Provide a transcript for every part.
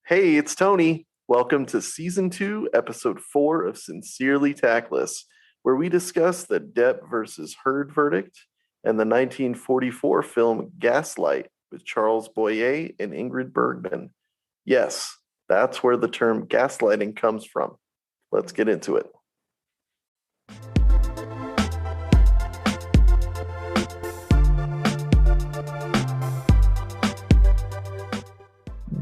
Hey, it's Tony. Welcome to Season 2, Episode 4 of Sincerely Tactless, where we discuss the Depp versus Heard verdict and the 1944 film Gaslight with Charles Boyer and Ingrid Bergman. Yes, that's where the term gaslighting comes from. Let's get into it.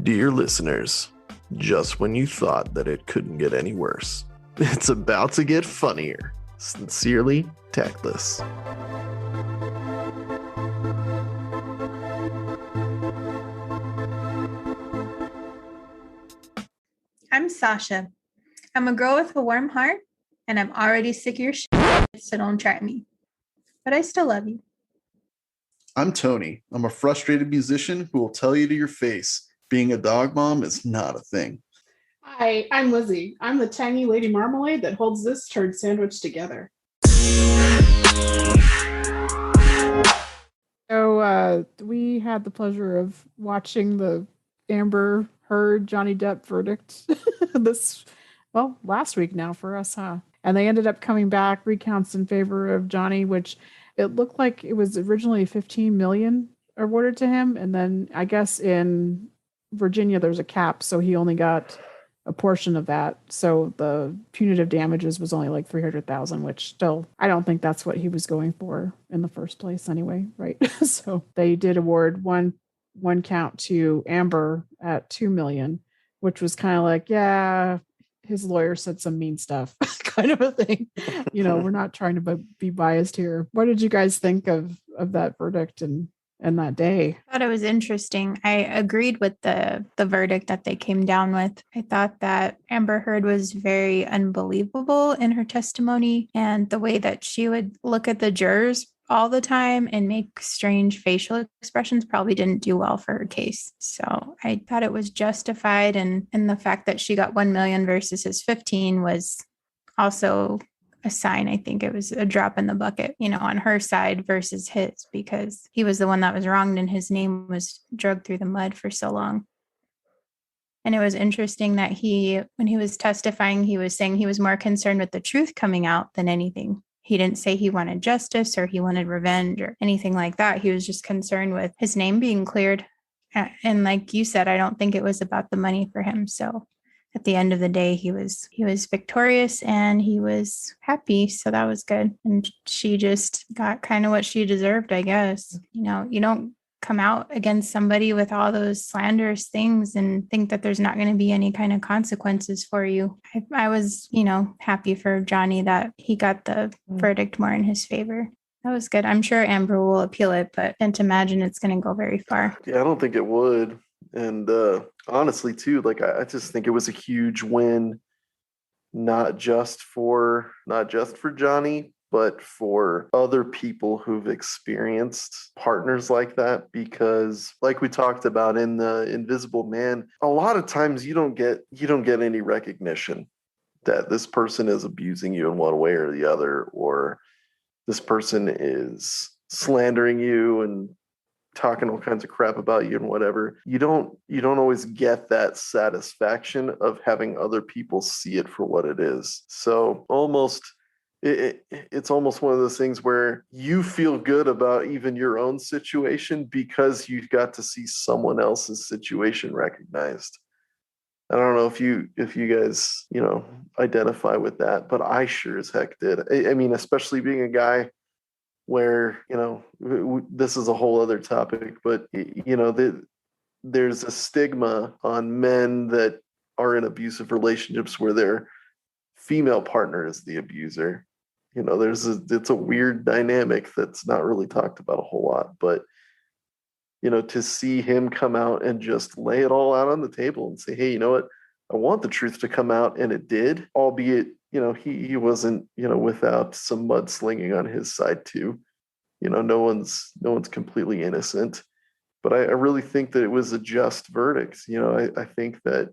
Dear listeners, just when you thought that it couldn't get any worse, it's about to get funnier. Sincerely, Tactless. I'm Sasha. I'm a girl with a warm heart, and I'm already sick of your shit, so don't try me. But I still love you. I'm Tony. I'm a frustrated musician who will tell you to your face, being a dog mom is not a thing. Hi, I'm Lizzie. I'm the tiny lady marmalade that holds this turd sandwich together. So we had the pleasure of watching the Amber Heard Johnny Depp verdict last week now for us, huh? And they ended up coming back recounts in favor of Johnny, which it looked like it was originally 15 million awarded to him, and then I guess in Virginia there's a cap, so he only got a portion of that. So the punitive damages was only like 300,000, which still, I don't think that's what he was going for in the first place anyway, right? So they did award one count to Amber at 2 million, which was kind of like, yeah, his lawyer said some mean stuff kind of a thing. We're not trying to be biased here. What did you guys think of that verdict and that day? I thought it was interesting. I agreed with the verdict that they came down with. I thought that Amber Heard was very unbelievable in her testimony, and the way that she would look at the jurors all the time and make strange facial expressions probably didn't do well for her case. So I thought it was justified, and the fact that she got 1 million versus his 15 was also a sign. I think it was a drop in the bucket, on her side versus his, because he was the one that was wronged and his name was dragged through the mud for so long. And it was interesting that when he was testifying, he was saying he was more concerned with the truth coming out than anything. He didn't say he wanted justice or he wanted revenge or anything like that. He was just concerned with his name being cleared. And like you said, I don't think it was about the money for him. So at the end of the day, he was victorious and he was happy. So that was good. And she just got kind of what she deserved, I guess. You don't come out against somebody with all those slanderous things and think that there's not going to be any kind of consequences for you. I was, happy for Johnny that he got the verdict more in his favor. That was good. I'm sure Amber will appeal it, but I can't imagine it's going to go very far. Yeah, I don't think it would. And honestly, too, I just think it was a huge win, not just for Johnny, but for other people who've experienced partners like that. Because, like we talked about in the Invisible Man, a lot of times you don't get any recognition that this person is abusing you in one way or the other, or this person is slandering you and talking all kinds of crap about you and whatever. You don't always get that satisfaction of having other people see it for what it is. So it's almost one of those things where you feel good about even your own situation because you got to see someone else's situation recognized. I don't know if you guys, identify with that, but I sure as heck did. I mean, especially being a guy where, this is a whole other topic, but, there's a stigma on men that are in abusive relationships where their female partner is the abuser. It's a weird dynamic that's not really talked about a whole lot, but, to see him come out and just lay it all out on the table and say, hey, you know what? I want the truth to come out, and it did, albeit, he wasn't, without some mudslinging on his side too. No one's completely innocent, but I really think that it was a just verdict. I think that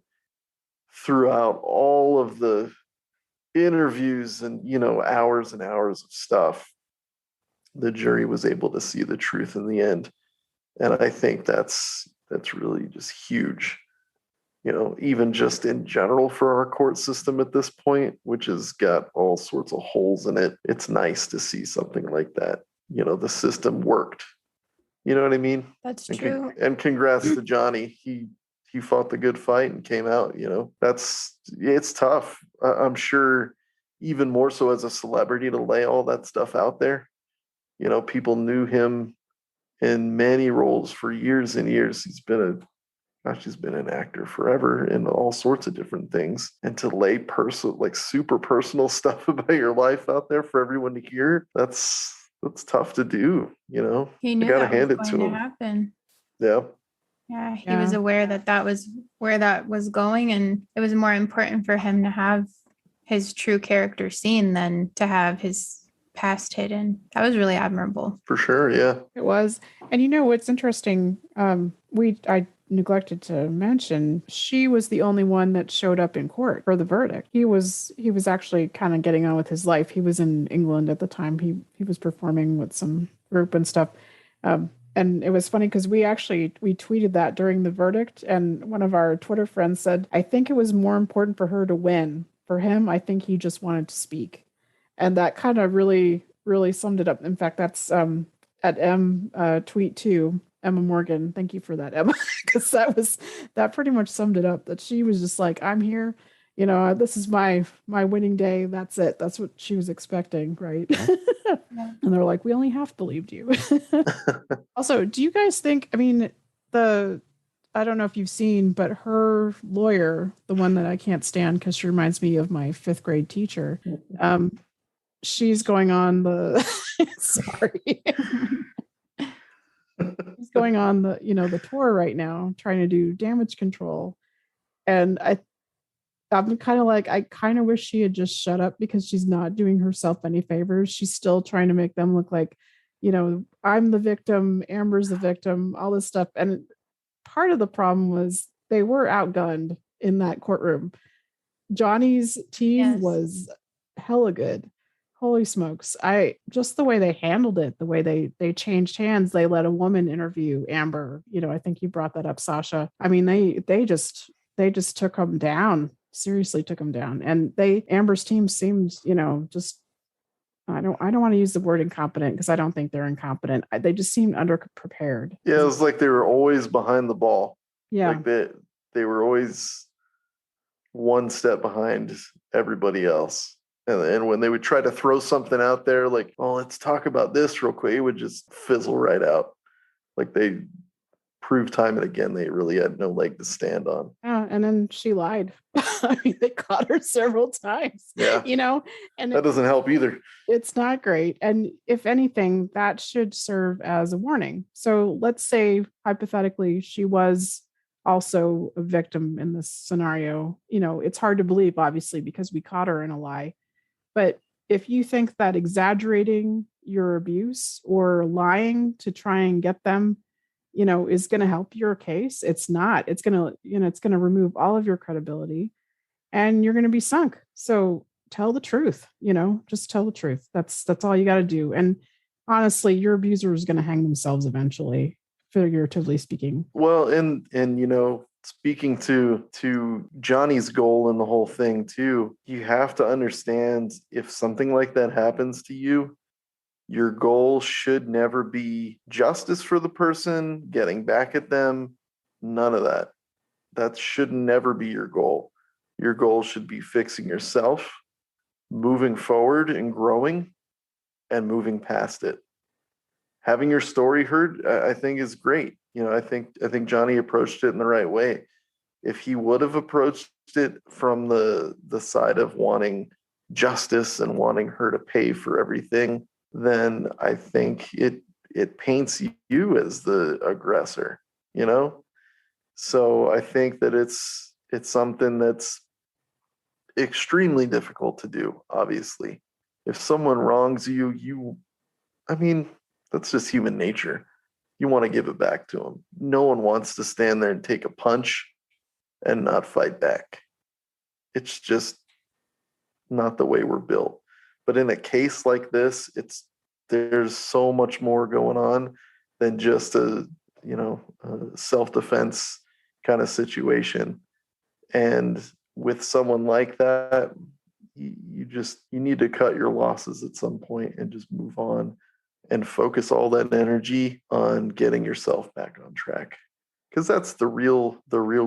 throughout all of the interviews and, hours and hours of stuff, the jury was able to see the truth in the end. And I think that's really just huge. even just in general for our court system at this point, which has got all sorts of holes in it. It's nice to see something like that. The system worked. You know what I mean? That's And, true. and congrats to Johnny. He fought the good fight and came out. It's tough. I'm sure even more so as a celebrity to lay all that stuff out there. People knew him in many roles for years and years. He's been an actor forever in all sorts of different things. And to lay super personal stuff about your life out there for everyone to hear, that's tough to do. He I knew gotta that was hand it going to to him. happen. Yeah. Yeah, he was Yeah. aware that was where that was going, and it was more important for him to have his true character seen than to have his past hidden. That was really admirable. For sure, yeah. It was. And what's interesting, I neglected to mention, she was the only one that showed up in court for the verdict. He was actually kind of getting on with his life. He was in England at the time. He was performing with some group and stuff. And it was funny because we tweeted that during the verdict, and one of our Twitter friends said, I think it was more important for her to win. For him, I think he just wanted to speak. And that kind of really, really summed it up. In fact, that's at tweet 2, Emma Morgan. Thank you for that, Emma, because that pretty much summed it up. That she was just like, I'm here, this is my winning day. That's it. That's what she was expecting, right? Yeah. And they're like, we only half believed you. Also, do you guys think? I mean, I don't know if you've seen, but her lawyer, the one that I can't stand because she reminds me of my 5th grade teacher. She's going on the sorry. She's going on the tour right now, trying to do damage control. And I'm kind of like, I kind of wish she had just shut up, because she's not doing herself any favors. She's still trying to make them look like, I'm the victim, Amber's the victim, all this stuff. And part of the problem was they were outgunned in that courtroom. Johnny's team was hella good. Holy smokes. Just the way they handled it, the way they changed hands, they let a woman interview Amber. I think you brought that up, Sasha. I mean, they just took them down, seriously took them down. And Amber's team seemed, just, I don't want to use the word incompetent, because I don't think they're incompetent. They just seemed underprepared. Yeah, it was like they were always behind the ball. Yeah. Like they were always one step behind everybody else. And when they would try to throw something out there, like, oh, let's talk about this real quick, it would just fizzle right out. Like, they proved time and again they really had no leg to stand on. Yeah, and then she lied. I mean, they caught her several times. Yeah. And that doesn't help either. It's not great. And if anything, that should serve as a warning. So let's say, hypothetically, she was also a victim in this scenario. It's hard to believe, obviously, because we caught her in a lie. But if you think that exaggerating your abuse or lying to try and get them, is going to help your case, it's not. It's going to remove all of your credibility, and you're going to be sunk. So tell the truth, just tell the truth. That's all you got to do. And honestly, your abuser is going to hang themselves eventually, figuratively speaking. Well, and speaking to Johnny's goal in the whole thing too, you have to understand, if something like that happens to you, your goal should never be justice for the person, getting back at them. None of that. That should never be your goal. Your goal should be fixing yourself, moving forward and growing, and moving past it. Having your story heard, I think, is great. I think Johnny approached it in the right way. If he would have approached it from the side of wanting justice and wanting her to pay for everything, then I think it paints you as the aggressor, So I think that it's something that's extremely difficult to do, obviously. If someone wrongs you, I mean, that's just human nature. You want to give it back to them. No one wants to stand there and take a punch and not fight back. It's just not the way we're built. But in a case like this, there's so much more going on than just a self-defense kind of situation. And with someone like that, you need to cut your losses at some point and just move on and focus all that energy on getting yourself back on track. Because that's the real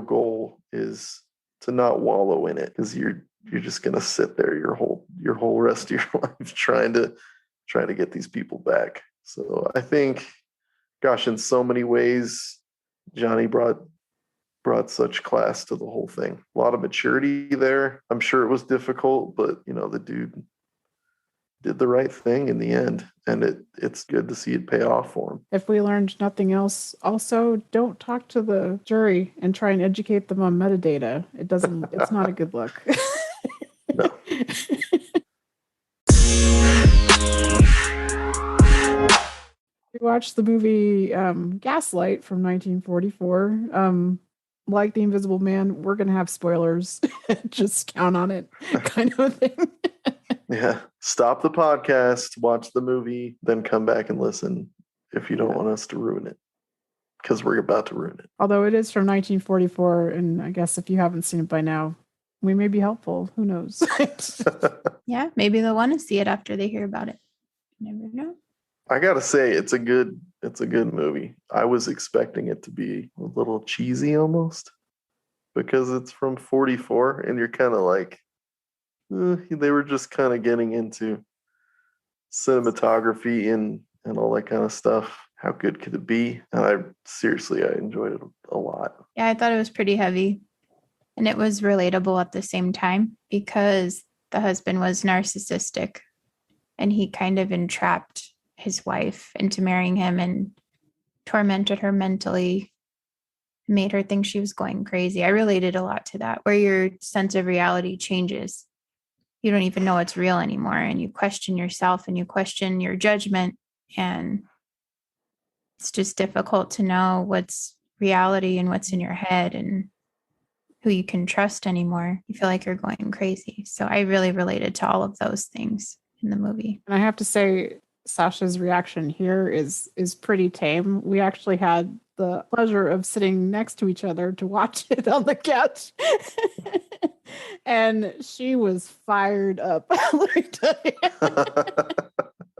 goal, is to not wallow in it, because you're just gonna sit there your whole rest of your life trying to get these people back. So I think, gosh, in so many ways, Johnny brought such class to the whole thing. A lot of maturity there. I'm sure it was difficult, but the dude did the right thing in the end, and it's good to see it pay off for him. If we learned nothing else, also don't talk to the jury and try and educate them on metadata. It's not a good look. No. We watched the movie Gaslight from 1944. Like The Invisible Man, we're going to have spoilers. Just count on it, kind of a thing. Yeah. Stop the podcast, watch the movie, then come back and listen if you don't want us to ruin it, because we're about to ruin it. Although it is from 1944, and I guess if you haven't seen it by now, we may be helpful. Who knows? Yeah, maybe they'll want to see it after they hear about it. You never know. I gotta say, it's a good movie. I was expecting it to be a little cheesy almost, because it's from 44, and you're kind of like, they were just kind of getting into cinematography and all that kind of stuff. How good could it be? And I enjoyed it a lot. Yeah, I thought it was pretty heavy, and it was relatable at the same time, because the husband was narcissistic and he kind of entrapped his wife into marrying him and tormented her mentally, made her think she was going crazy. I related a lot to that, where your sense of reality changes. You don't even know it's real anymore, and you question yourself and you question your judgment, and it's just difficult to know what's reality and what's in your head and who you can trust anymore. You feel like you're going crazy. So I really related to all of those things in the movie. And I have to say, Sasha's reaction here is pretty tame. We actually had the pleasure of sitting next to each other to watch it on the couch. And she was fired up. Let me tell you.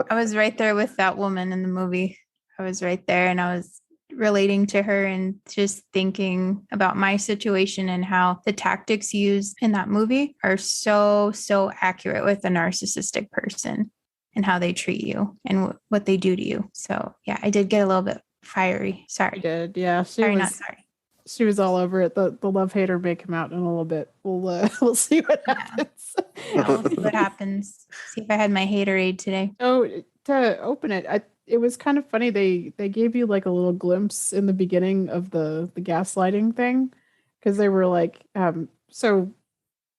I was right there with that woman in the movie. I was right there, and I was relating to her and just thinking about my situation and how the tactics used in that movie are so accurate with a narcissistic person and how they treat you and what they do to you. So yeah, I did get a little bit fiery. Sorry. I did, yeah. Not sorry. She was all over it. The love hater may come out in a little bit. We'll see what happens. Yeah, we'll see what happens. See if I had my haterade today. Oh, to open it, it was kind of funny. They gave you like a little glimpse in the beginning of the gaslighting thing, because they were like, so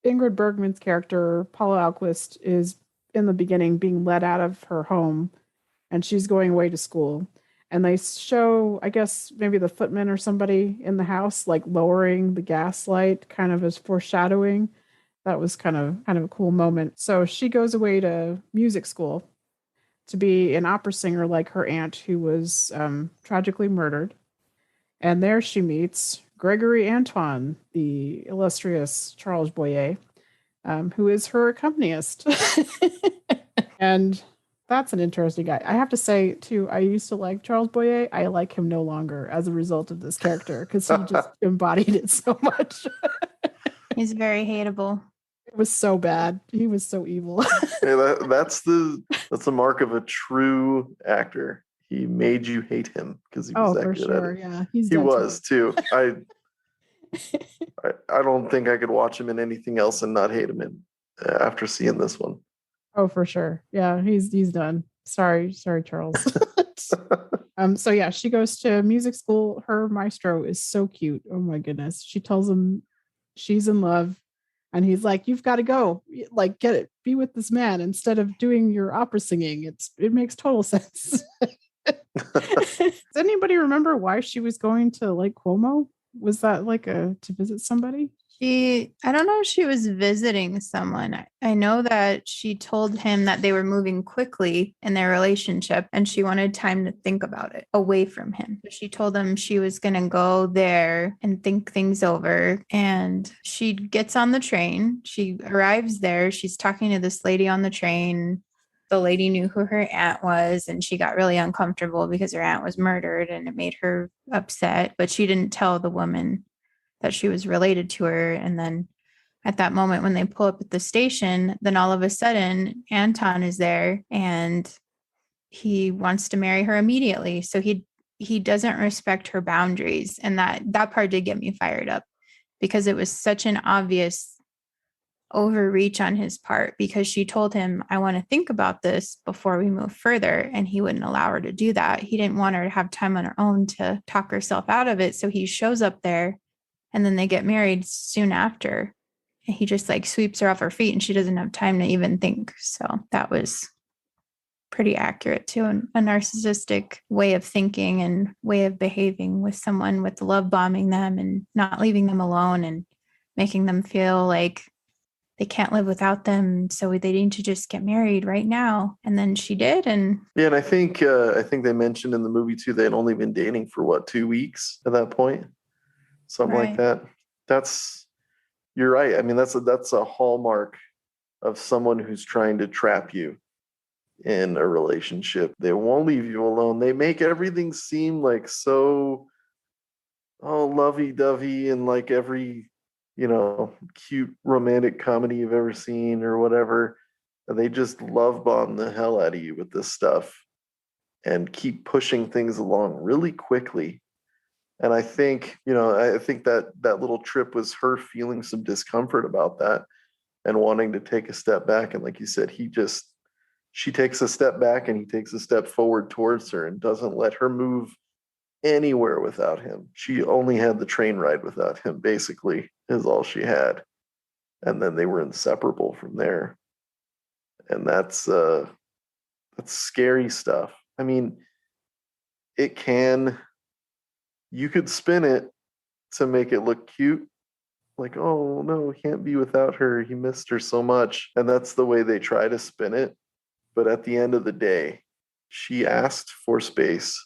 Ingrid Bergman's character, Paula Alquist, is in the beginning being let out of her home, and she's going away to school. And they show, I guess, maybe the footman or somebody in the house, like lowering the gas light, kind of as foreshadowing. That was kind of a cool moment. So she goes away to music school to be an opera singer like her aunt, who was tragically murdered. And there she meets Gregory Antoine, the illustrious Charles Boyer, who is her accompanist. And that's an interesting guy. I have to say, too, I used to like Charles Boyer. I like him no longer as a result of this character, because he just embodied it so much. He's very hateable. It was so bad. He was so evil. Yeah, that's the mark of a true actor. He made you hate him because he was that for good sure. at it. Yeah, he was too. I don't think I could watch him in anything else and not hate him after seeing this one. Oh, for sure. Yeah, he's done. Sorry, Charles. So yeah, she goes to music school. Her maestro is so cute. Oh my goodness. She tells him she's in love, and he's like, "You've got to go. Like, get it. Be with this man instead of doing your opera singing. It makes total sense." Does anybody remember why she was going to Lake Como? Was that like to visit somebody? I don't know if she was visiting someone. I know that she told him that they were moving quickly in their relationship and she wanted time to think about it away from him. She told him she was going to go there and think things over. And she gets on the train. She arrives there. She's talking to this lady on the train. The lady knew who her aunt was, and she got really uncomfortable because her aunt was murdered and it made her upset. But she didn't tell the woman that she was related to her. And then at that moment, when they pull up at the station, then all of a sudden Anton is there and he wants to marry her immediately. So he doesn't respect her boundaries. And that part did get me fired up because it was such an obvious overreach on his part, because she told him, I want to think about this before we move further. And he wouldn't allow her to do that. He didn't want her to have time on her own to talk herself out of it. So he shows up there and then they get married soon after. And he just like sweeps her off her feet and she doesn't have time to even think. So that was pretty accurate to a narcissistic way of thinking and way of behaving with someone, with love bombing them and not leaving them alone and making them feel like they can't live without them. So they need to just get married right now. And then she did. And Yeah, and I think they mentioned in the movie too, they had only been dating for what, 2 weeks at that point? Something like Right. that. You're right. I mean, that's a hallmark of someone who's trying to trap you in a relationship. They won't leave you alone. They make everything seem like so lovey-dovey and like every, cute romantic comedy you've ever seen or whatever. And they just love bomb the hell out of you with this stuff and keep pushing things along really quickly. And I think that little trip was her feeling some discomfort about that and wanting to take a step back. And like you said, she takes a step back and he takes a step forward towards her and doesn't let her move anywhere without him. She only had the train ride without him, basically, is all she had. And then they were inseparable from there. And that's scary stuff. I mean, you could spin it to make it look cute. Like, oh no, he can't be without her. He missed her so much. And that's the way they try to spin it. But at the end of the day, she asked for space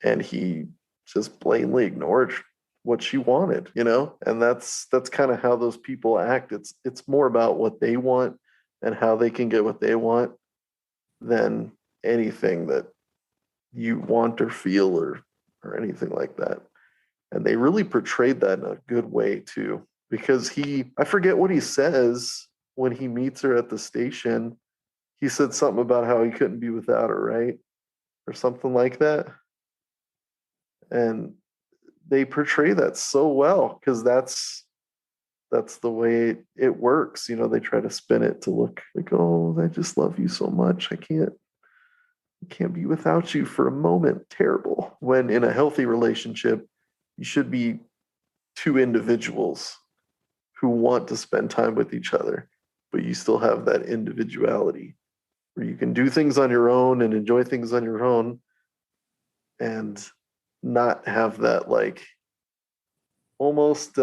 and he just blatantly ignored what she wanted, And that's kind of how those people act. It's more about what they want and how they can get what they want than anything that you want or feel or anything like that. And they really portrayed that in a good way too, because I forget what he says when he meets her at the station. He said something about how he couldn't be without her, right? Or something like that. And they portray that so well because that's the way it works. They try to spin it to look like, oh, I just love you so much. I can't be without you for a moment. Terrible. When in a healthy relationship, you should be two individuals who want to spend time with each other, but you still have that individuality where you can do things on your own and enjoy things on your own and not have that like almost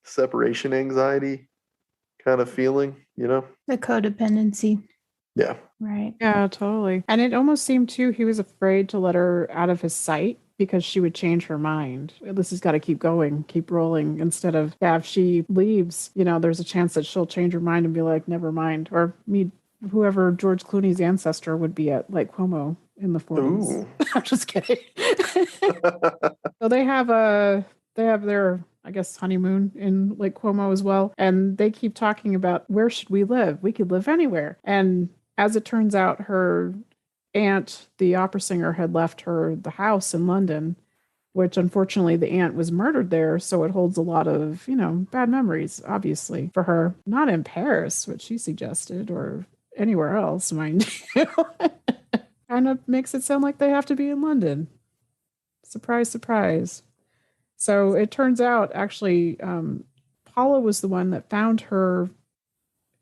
separation anxiety kind of feeling, the codependency. Yeah. Right. Yeah, totally. And it almost seemed too, he was afraid to let her out of his sight because she would change her mind. This has got to keep going, keep rolling, instead of, if she leaves, there's a chance that she'll change her mind and be like, never mind. Or meet whoever George Clooney's ancestor would be at Lake Como in the 40s. I'm just kidding. So they have their, I guess, honeymoon in Lake Como as well. And they keep talking about, where should we live? We could live anywhere. And as it turns out, her aunt, the opera singer, had left her the house in London, which unfortunately the aunt was murdered there. So it holds a lot of, bad memories, obviously, for her. Not in Paris, which she suggested, or anywhere else, mind you. Kind of makes it sound like they have to be in London. Surprise, surprise. So it turns out, actually, Paula was the one that found her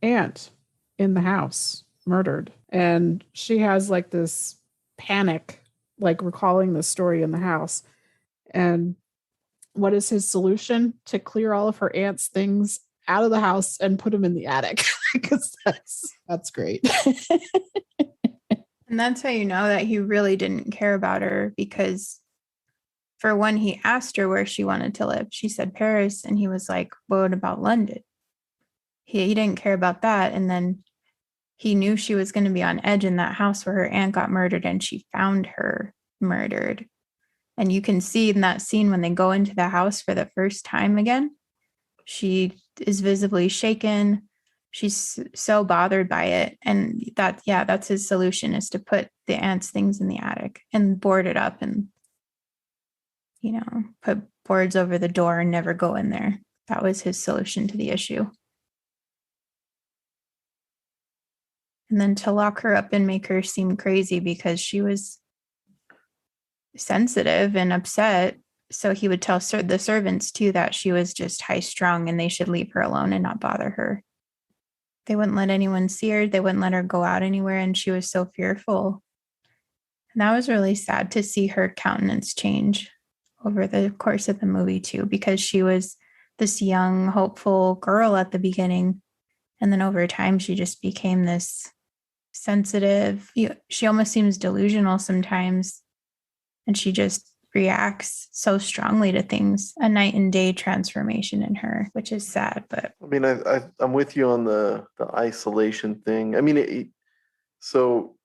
aunt in the house, murdered. And she has like this panic, like recalling the story in the house. And what is his solution to clear all of her aunt's things out of the house and put them in the attic. Because that's great. And that's how you know that he really didn't care about her, because for when he asked her where she wanted to live, she said Paris. And he was like, what about London? He didn't care about that. And then he knew she was going to be on edge in that house where her aunt got murdered, and she found her murdered. And you can see in that scene when they go into the house for the first time again, she is visibly shaken. She's so bothered by it. And that's his solution, is to put the aunt's things in the attic and board it up and, put boards over the door and never go in there. That was his solution to the issue. And then to lock her up and make her seem crazy because she was sensitive and upset. So he would tell the servants too that she was just high strung and they should leave her alone and not bother her. They wouldn't let anyone see her. They wouldn't let her go out anywhere. And she was so fearful. And that was really sad to see her countenance change over the course of the movie too, because she was this young, hopeful girl at the beginning. And then over time, she just became this sensitive. She almost seems delusional sometimes. And she just reacts so strongly to things. A night and day transformation in her, which is sad. But I mean, I'm with you on the isolation thing. I mean, so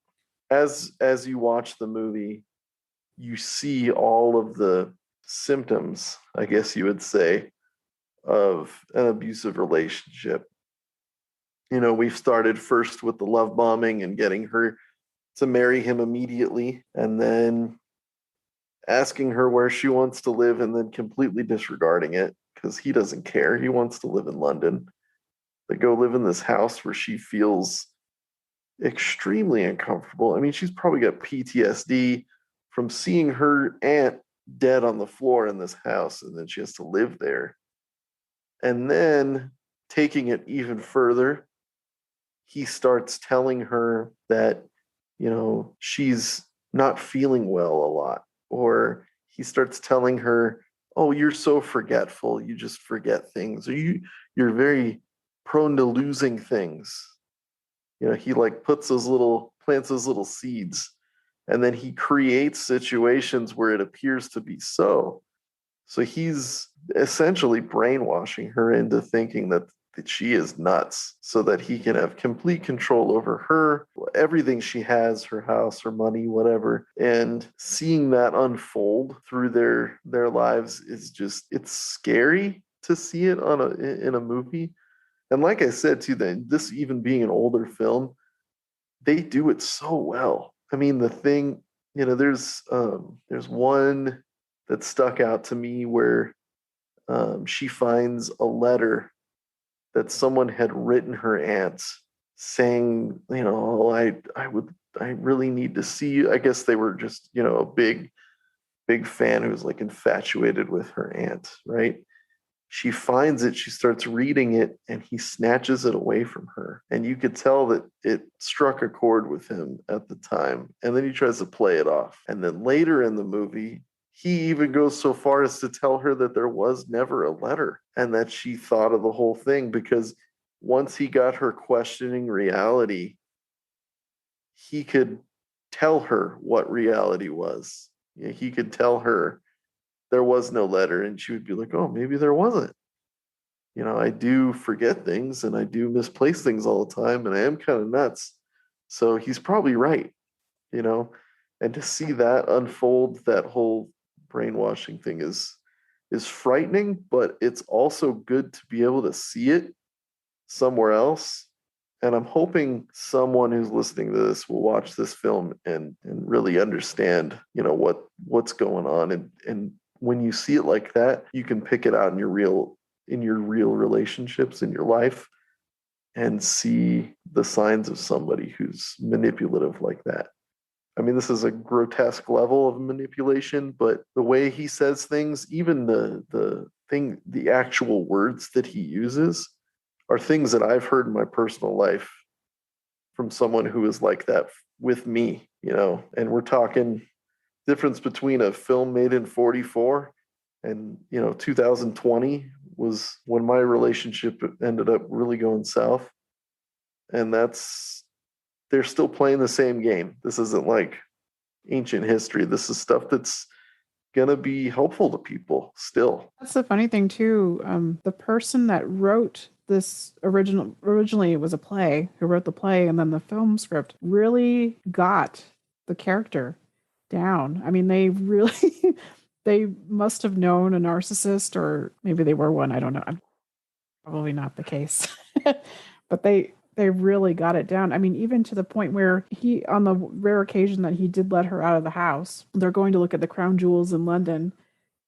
as you watch the movie, you see all of the symptoms, I guess you would say, of an abusive relationship. We've started first with the love bombing and getting her to marry him immediately, and then asking her where she wants to live and then completely disregarding it because he doesn't care. He wants to live in London. They go live in this house where she feels extremely uncomfortable. I mean, she's probably got PTSD from seeing her aunt dead on the floor in this house, and then she has to live there. And then taking it even further, he starts telling her that, she's not feeling well a lot. Or he starts telling her, oh, you're so forgetful. You just forget things. Or you're very prone to losing things. He like plants those little seeds, and then he creates situations where it appears to be so. So he's essentially brainwashing her into thinking that she is nuts so that he can have complete control over her, everything she has, her house, her money, whatever. And seeing that unfold through their lives is just, it's scary to see it in a movie. And like I said too, this even being an older film, they do it so well. I mean, the thing, there's one that stuck out to me where she finds a letter that someone had written her aunt saying, oh, I really need to see you. I guess they were just, a big fan who was like infatuated with her aunt, right? She finds it, she starts reading it, and he snatches it away from her. And you could tell that it struck a chord with him at the time. And then he tries to play it off. And then later in the movie, he even goes so far as to tell her that there was never a letter and that she thought of the whole thing, because once he got her questioning reality, he could tell her what reality was. He could tell her there was no letter, and she would be like, oh, maybe there wasn't. I do forget things and I do misplace things all the time, and I am kind of nuts. So he's probably right, and to see that unfold, that whole brainwashing thing is frightening, but it's also good to be able to see it somewhere else. And I'm hoping someone who's listening to this will watch this film and really understand, what's going on. And when you see it like that, you can pick it out in your real relationships in your life and see the signs of somebody who's manipulative like that. I mean, this is a grotesque level of manipulation, but the way he says things, even the actual words that he uses are things that I've heard in my personal life from someone who is like that with me, and we're talking difference between a film made in 44 And, 2020 was when my relationship ended up really going south. And they're still playing the same game. This isn't like ancient history. This is stuff that's going to be helpful to people still. That's the funny thing too. The person that wrote this originally it was a play, who wrote the play and then the film script, really got the character down. I mean, they really they must have known a narcissist, or maybe they were one. I don't know. Probably not the case. But they really got it down. I mean, even to the point where he, on the rare occasion that he did let her out of the house, they're going to look at the crown jewels in London,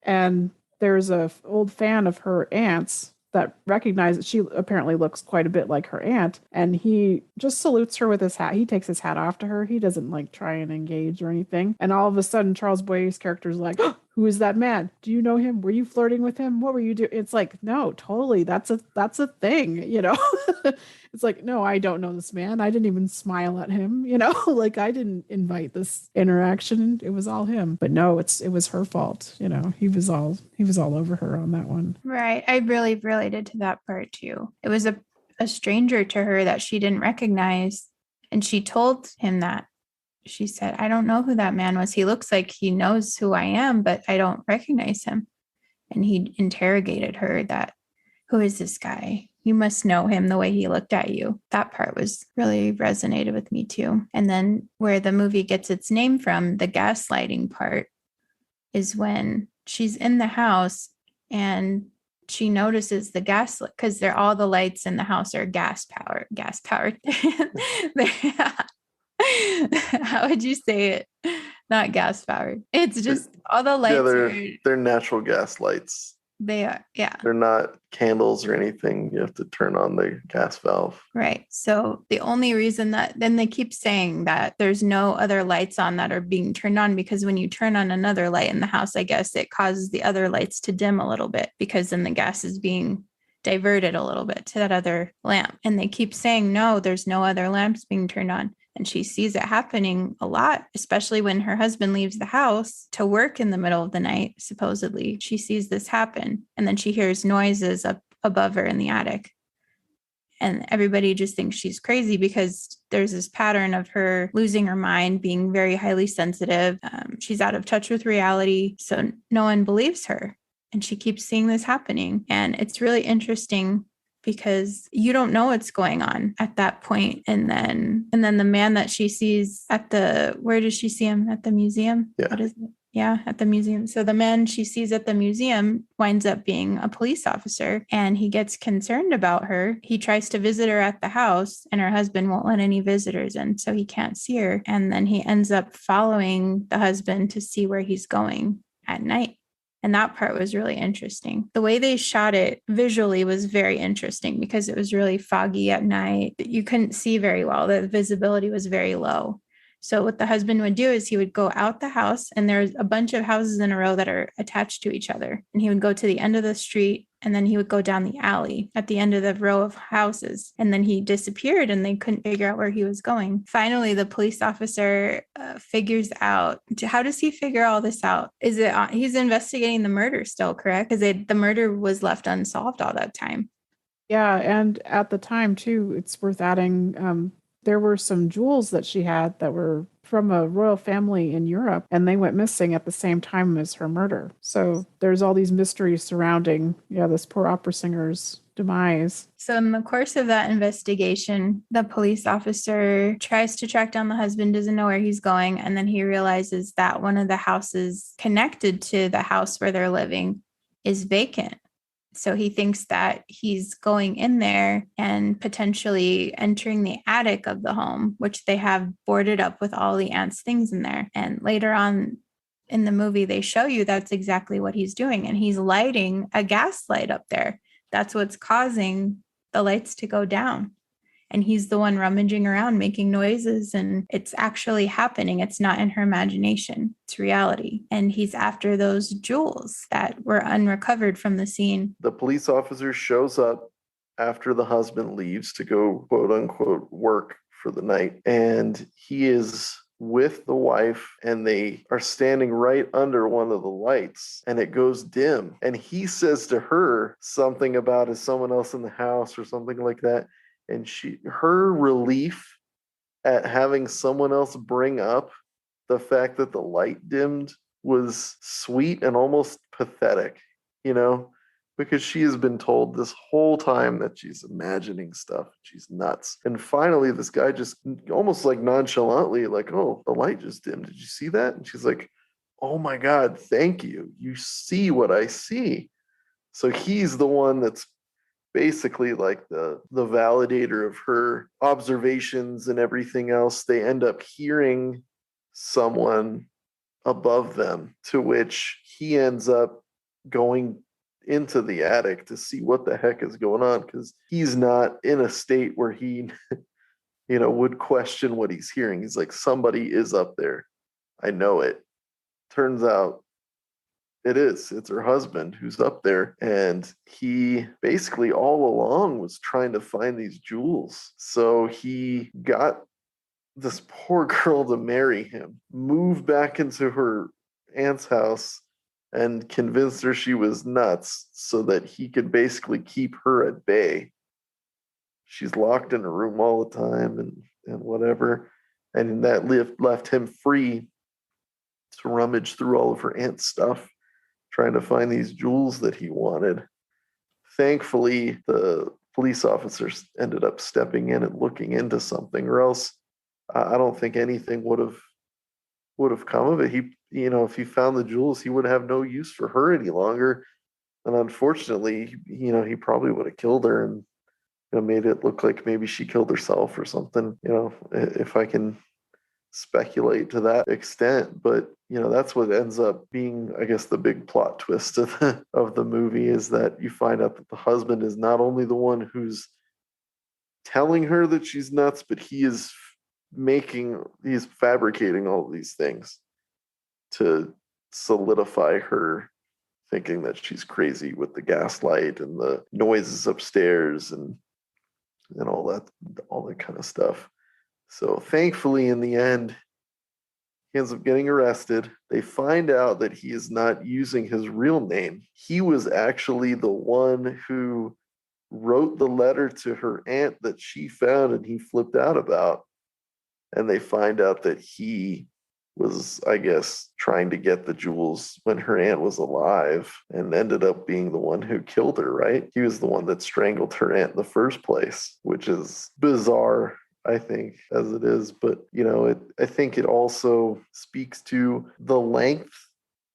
and there's a old fan of her aunt's that recognizes she apparently looks quite a bit like her aunt, and he just salutes her with his hat. He takes his hat off to her. He doesn't like try and engage or anything. And all of a sudden, Charles Boy's character is like, oh, "Who is that man? Do you know him? Were you flirting with him? What were you doing?" It's like, no, totally. That's a thing, you know. It's like, no, I don't know this man. I didn't even smile at him, you know. Like, I didn't invite this interaction. It was all him. But no, it was her fault, you know. He was all over her on that one. Right. I really related to that part too. It was a stranger to her that she didn't recognize. And she told him that. She said, "I don't know who that man was. He looks like he knows who I am, but I don't recognize him." And he interrogated her that, "Who is this guy? You must know him the way he looked at you." That part was really resonated with me too. And then where the movie gets its name from, the gaslighting part, is when she's in the house and she notices the gas, because they're all the lights in the house are gas powered. How would you say it? Not gas powered. It's just all the lights They're natural gas lights. They are, yeah. They're not candles or anything. You have to turn on the gas valve. Right. So the only reason that then they keep saying that there's no other lights on that are being turned on, because when you turn on another light in the house, I guess it causes the other lights to dim a little bit, because then the gas is being diverted a little bit to that other lamp. And they keep saying, no, there's no other lamps being turned on. And she sees it happening a lot, especially when her husband leaves the house to work in the middle of the night. Supposedly, she sees this happen. And then she hears noises up above her in the attic. And everybody just thinks she's crazy, because there's this pattern of her losing her mind, being very highly sensitive. She's out of touch with reality. So no one believes her. And she keeps seeing this happening. And it's really interesting, because you don't know what's going on at that point. And then the man that she sees where does she see him? At the museum? Yeah. What is it? Yeah, at the museum. So the man she sees at the museum winds up being a police officer, and he gets concerned about her. He tries to visit her at the house, and her husband won't let any visitors in, so he can't see her. And then he ends up following the husband to see where he's going at night. And that part was really interesting. The way they shot it visually was very interesting, because it was really foggy at night. You couldn't see very well. The visibility was very low. So what the husband would do is he would go out the house, and there's a bunch of houses in a row that are attached to each other. And he would go to the end of the street, and then he would go down the alley at the end of the row of houses. And then he disappeared, and they couldn't figure out where he was going. Finally, the police officer figures out. How does he figure all this out? He's investigating the murder still, correct? Because the murder was left unsolved all that time. Yeah, and at the time too, it's worth adding, there were some jewels that she had that were from a royal family in Europe, and they went missing at the same time as her murder. So there's all these mysteries surrounding, this poor opera singer's demise. So in the course of that investigation, the police officer tries to track down the husband, doesn't know where he's going, and then he realizes that one of the houses connected to the house where they're living is vacant. So he thinks that he's going in there and potentially entering the attic of the home, which they have boarded up with all the aunt's things in there. And later on in the movie, they show you that's exactly what he's doing. And he's lighting a gas light up there. That's what's causing the lights to go down. And he's the one rummaging around, making noises, and it's actually happening. It's not in her imagination. It's reality. And he's after those jewels that were unrecovered from the scene. The police officer shows up after the husband leaves to go, quote unquote, work for the night. And he is with the wife, and they are standing right under one of the lights, and it goes dim. And he says to her something about, is someone else in the house or something like that. And her relief at having someone else bring up the fact that the light dimmed was sweet and almost pathetic, you know, because she has been told this whole time that she's imagining stuff. She's nuts. And finally, this guy just almost like nonchalantly, like, oh, the light just dimmed. Did you see that? And she's like, oh my God, thank you. You see what I see. So he's the one that's basically like the validator of her observations and everything else. They end up hearing someone above them, to which he ends up going into the attic to see what the heck is going on, because he's not in a state where he would question what he's hearing. He's like, somebody is up there, I know it. Turns out it's her husband who's up there, and he basically all along was trying to find these jewels. So he got this poor girl to marry him, move back into her aunt's house, and convinced her she was nuts so that he could basically keep her at bay. She's locked in a room all the time and whatever. And that left him free to rummage through all of her aunt's stuff, trying to find these jewels that he wanted. Thankfully, the police officers ended up stepping in and looking into something, or else I don't think anything would have come of it. If he found the jewels, he would have no use for her any longer. And unfortunately, he probably would have killed her and made it look like maybe she killed herself or something, if I can speculate to that extent. But that's what ends up being, I guess, the big plot twist of the movie, is that you find out that the husband is not only the one who's telling her that she's nuts, but he's fabricating all of these things to solidify her thinking that she's crazy with the gaslight and the noises upstairs and all that kind of stuff. So thankfully, in the end, he ends up getting arrested. They find out that he is not using his real name. He was actually the one who wrote the letter to her aunt that she found and he flipped out about. And they find out that he was, I guess, trying to get the jewels when her aunt was alive, and ended up being the one who killed her, right? He was the one that strangled her aunt in the first place, which is bizarre, I think, as it is. But, I think it also speaks to the length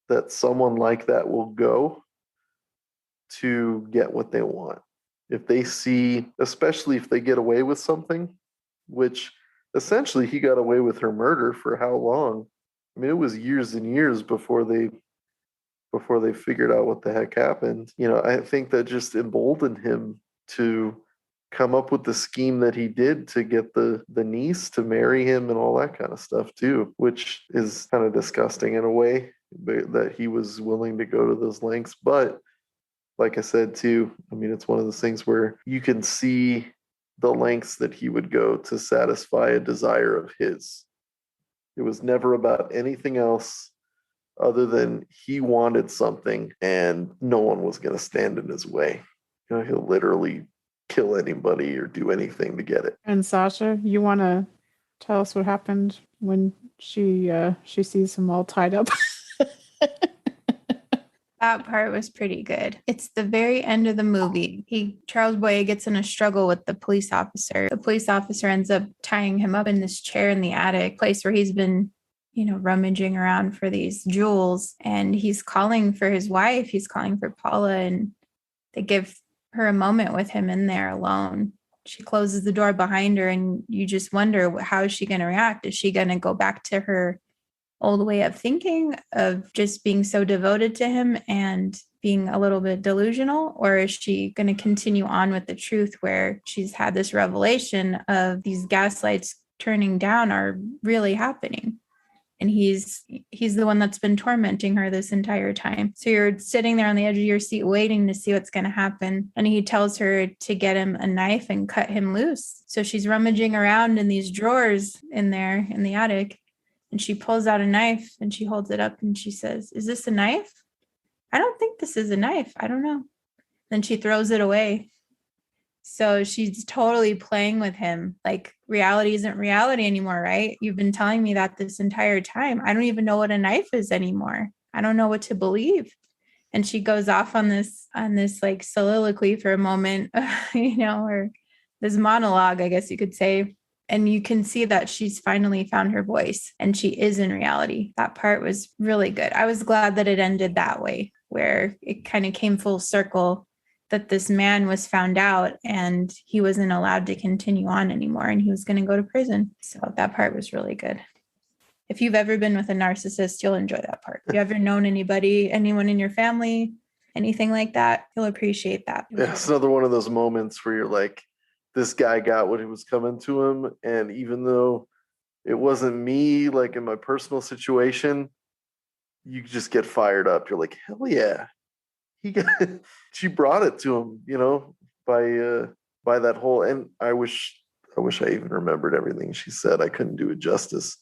that someone like that will go to get what they want. If they see, especially if they get away with something, which essentially he got away with her murder for how long? I mean, it was years and years before they figured out what the heck happened. I think that just emboldened him to come up with the scheme that he did to get the niece to marry him and all that kind of stuff too, which is kind of disgusting in a way that he was willing to go to those lengths. But like I said too, I mean, it's one of those things where you can see the lengths that he would go to satisfy a desire of his. It was never about anything else other than he wanted something and no one was going to stand in his way. He'll literally kill anybody or do anything to get it. And Sasha, you want to tell us what happened when she sees him all tied up? That part was pretty good. It's the very end of the movie. Charles Boyer gets in a struggle with the police officer. The police officer ends up tying him up in this chair in the attic, place where he's been, rummaging around for these jewels. And he's calling for his wife. He's calling for Paula, and they give her a moment with him in there alone. She closes the door behind her, and you just wonder, how is she going to react? Is she going to go back to her old way of thinking, of just being so devoted to him and being a little bit delusional? Or is she going to continue on with the truth, where she's had this revelation of these gaslights turning down are really happening? And he's the one that's been tormenting her this entire time. So you're sitting there on the edge of your seat waiting to see what's going to happen. And he tells her to get him a knife and cut him loose. So she's rummaging around in these drawers in there in the attic, And she pulls out a knife and she holds it up and she says, "Is this a knife? I don't think this is a knife. I don't know." Then she throws it away. So she's totally playing with him. Like, reality isn't reality anymore, right? You've been telling me that this entire time. I don't even know what a knife is anymore. I don't know what to believe. And she goes off on this like soliloquy for a moment, or this monologue, I guess you could say. And you can see that she's finally found her voice and she is in reality. That part was really good. I was glad that it ended that way, where it kind of came full circle, that this man was found out and he wasn't allowed to continue on anymore and he was going to go to prison. So that part was really good. If you've ever been with a narcissist, you'll enjoy that part. If you ever known anyone in your family, anything like that, you'll appreciate that. Yeah, it's another one of those moments where you're like, this guy got what was coming to him. And even though it wasn't me, like in my personal situation, you just get fired up. You're like, hell yeah. She brought it to him, by that whole, and I wish I even remembered everything she said. I couldn't do it justice.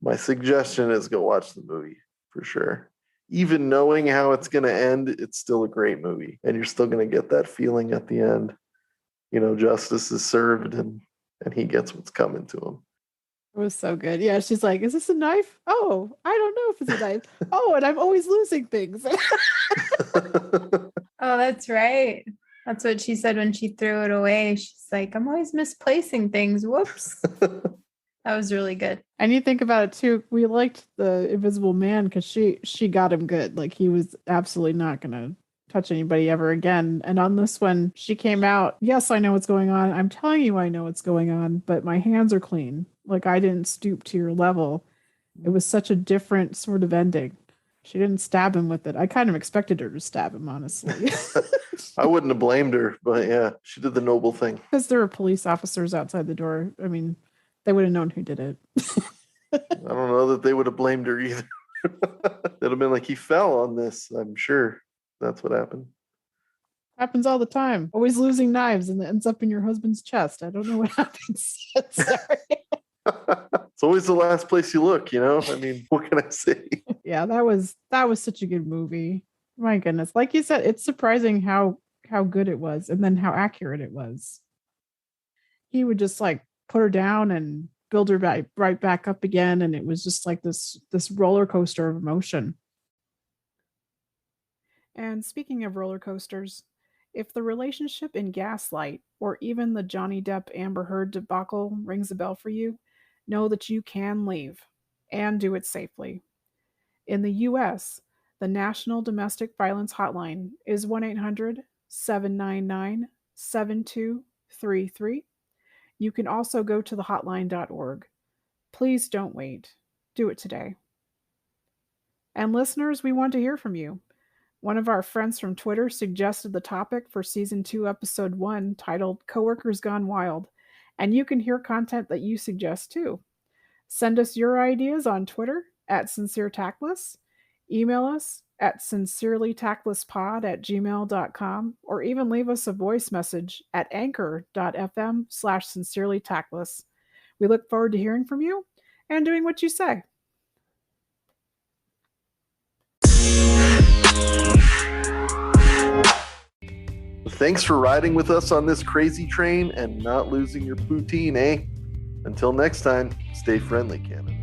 My suggestion is go watch the movie for sure. Even knowing how it's going to end, it's still a great movie. And you're still going to get that feeling at the end. Justice is served and he gets what's coming to him. It was so good. Yeah, she's like, "Is this a knife? Oh, I don't know if it's a knife. Oh, and I'm always losing things." Oh, that's right. That's what she said when she threw it away. She's like, "I'm always misplacing things. Whoops." That was really good. And you think about it too, we liked the Invisible Man because she got him good. Like, he was absolutely not gonna touch anybody ever again. And on this one, she came out, "Yes, I know what's going on. I'm telling you I know what's going on, but my hands are clean. Like, I didn't stoop to your level." It was such a different sort of ending. She didn't stab him with it. I kind of expected her to stab him, honestly. I wouldn't have blamed her, but yeah, she did the noble thing. Because there were police officers outside the door. I mean, they would have known who did it. I don't know that they would have blamed her either. It'd have been like, he fell on this, I'm sure. That's what happened. Happens all the time. Always losing knives and it ends up in your husband's chest. I don't know what happens. Sorry. It's always the last place you look, I mean, what can I say? Yeah, that was such a good movie. My goodness. Like you said, it's surprising how good it was and then how accurate it was. He would just like put her down and build her right back up again, and it was just like this roller coaster of emotion. And speaking of roller coasters, if the relationship in Gaslight or even the Johnny Depp Amber Heard debacle rings a bell for you, know that you can leave and do it safely. In the US, the National Domestic Violence Hotline is 1-800-799-7233. You can also go to thehotline.org. Please don't wait. Do it today. And listeners, we want to hear from you. One of our friends from Twitter suggested the topic for Season 2, Episode 1, titled Coworkers Gone Wild, and you can hear content that you suggest too. Send us your ideas on Twitter @SincereTactless, email us at sincerelytactlesspod@gmail.com, or even leave us a voice message at anchor.fm/sincerelytactless. We look forward to hearing from you and doing what you say. Thanks for riding with us on this crazy train and not losing your poutine, eh? Until next time, stay friendly, Canada.